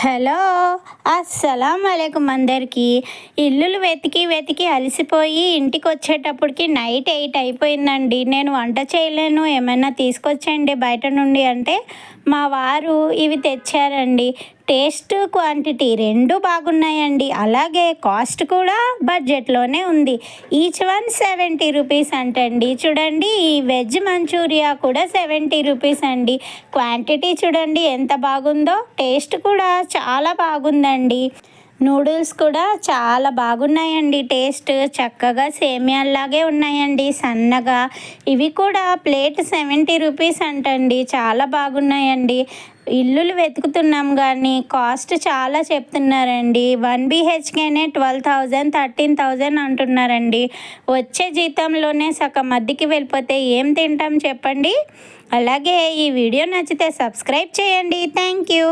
Hello అస్సలం వాలేకుమ్ అందరికీ. ఇల్లులు వెతికి వెతికి అలసిపోయి ఇంటికి వచ్చేటప్పటికి నైట్ 8 అయిపోయిందండి. నేను వంట చేయలేను, ఏమైనా తీసుకొచ్చండి బయట నుండి అంటే మా వారు ఇవి తెచ్చారండి. టేస్ట్ క్వాంటిటీ రెండు బాగున్నాయండి, అలాగే కాస్ట్ కూడా బడ్జెట్లోనే ఉంది. ఈచ్ వన్ 70 రూపీస్ అంటండి. చూడండి, ఈ వెజ్ మంచూరియా కూడా 70 రూపీస్ అండి. క్వాంటిటీ చూడండి ఎంత బాగుందో, టేస్ట్ కూడా చాలా బాగుందండి. నూడిల్స్ కూడా చాలా బాగున్నాయండి. టేస్ట్ చక్కగా సేమియాల్లాగే ఉన్నాయండి, సన్నగా. ఇవి కూడా ప్లేట్ 70 రూపీస్ అంటండి. చాలా బాగున్నాయండి. ఇల్లులు వెతుకుతున్నాం కానీ కాస్ట్ చాలా చెప్తున్నారండి. 1 BHKనే 12,000 13,000 అంటున్నారండి. వచ్చే జీతంలోనే సగం మధ్యకి వెళ్ళిపోతే ఏం తింటాం చెప్పండి. అలాగే ఈ వీడియో నచ్చితే సబ్స్క్రైబ్ చేయండి. Thank you.